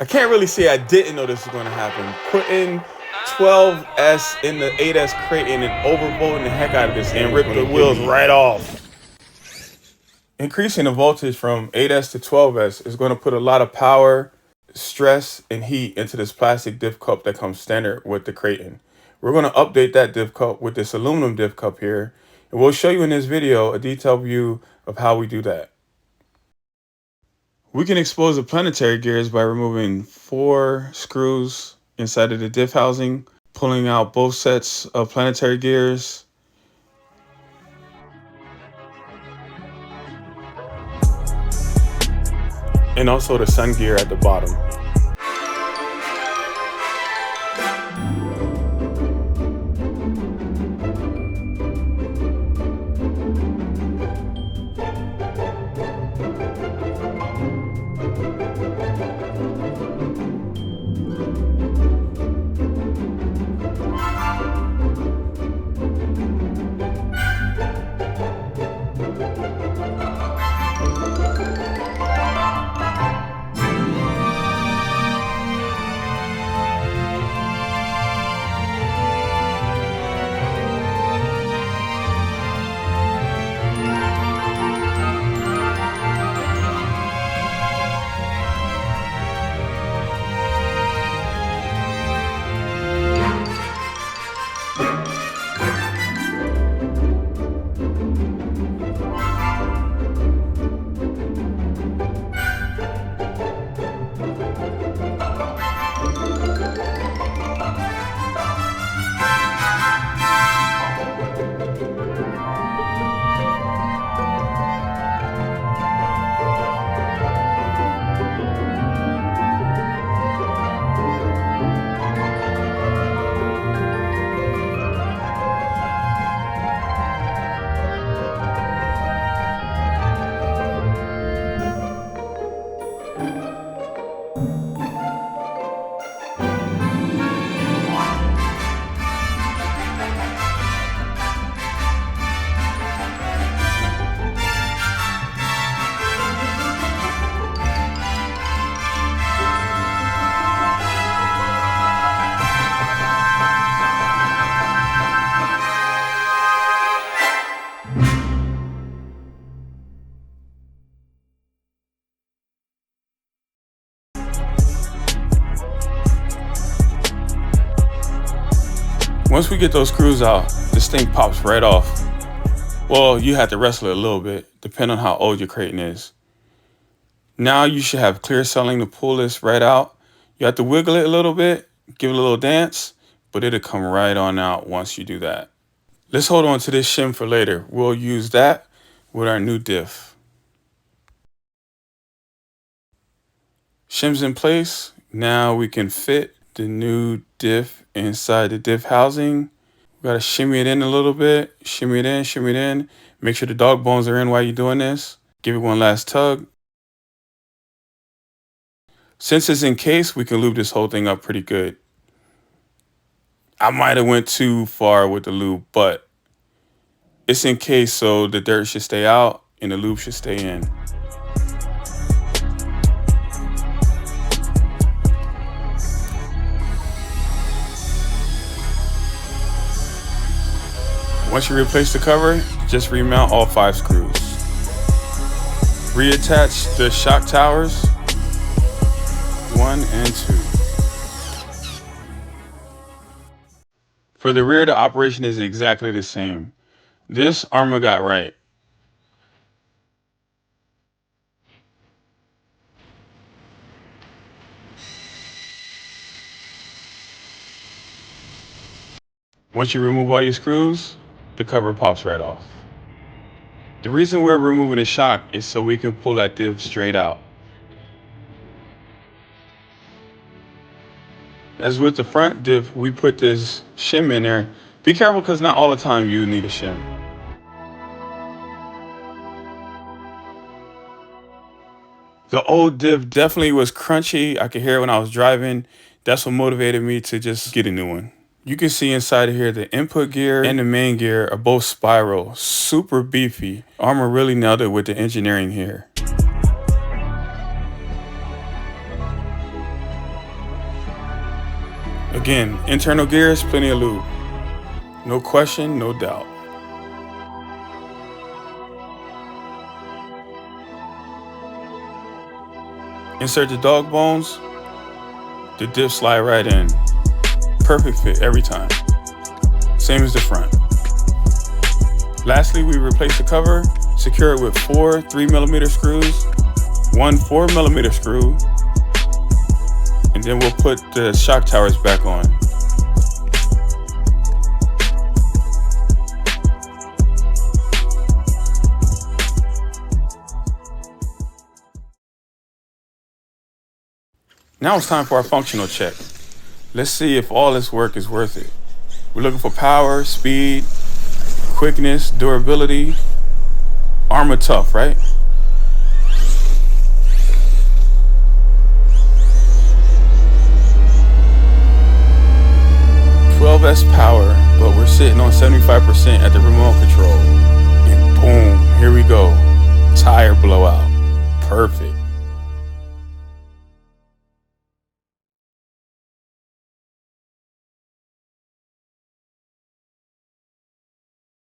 I can't really say I didn't know this was going to happen. Putting 12S in the 8S Kraton and overvolting the heck out of this thing and rip the wheels right off. Increasing the voltage from 8S to 12S is going to put a lot of power, stress, and heat into this plastic diff cup that comes standard with the Kraton. We're going to update that diff cup with this aluminum diff cup here, and we'll show you in this video a detailed view of how we do that. We can expose the planetary gears by removing 4 screws inside of the diff housing, pulling out both sets of planetary gears, and also the sun gear at the bottom. Once we get those screws out, this thing pops right off. Well, you have to wrestle it a little bit, depending on how old your Kraton is. Now you should have clear sealing to pull this right out. You have to wiggle it a little bit, give it a little dance, but it'll come right on out once you do that. Let's hold on to this shim for later. We'll use that with our new diff. Shim's in place. Now we can fit the new diff inside the diff housing. We gotta shimmy it in a little bit, shimmy it in. Make sure the dog bones are in while you're doing this. Give it one last tug. Since it's encased, we can lube this whole thing up pretty good. I might have went too far with the lube, but it's encased so the dirt should stay out and the lube should stay in. Once you replace the cover, just remount all 5 screws. Reattach the shock towers, 1 and 2. For the rear, the operation is exactly the same. This Arma got right. Once you remove all your screws, the cover pops right off. The reason we're removing the shock is so we can pull that diff straight out. As with the front diff, we put this shim in there. Be careful because not all the time you need a shim. The old diff definitely was crunchy. I could hear it when I was driving. That's what motivated me to just get a new one. You can see inside of here, the input gear and the main gear are both spiral, super beefy. Arma really nailed it with the engineering here. Again, internal gears, plenty of lube. No question, no doubt. Insert the dog bones, the diff slide right in. Perfect fit every time. Same as the front. Lastly, we replace the cover, secure it with 4 3mm screws, 1 4mm screw, and then we'll put the shock towers back on. Now it's time for our functional check. Let's see if all this work is worth it. We're looking for power, speed, quickness, durability, armor tough, right? S power, but we're sitting on 75% at the remote control. And boom, here we go. Tire blowout. Perfect.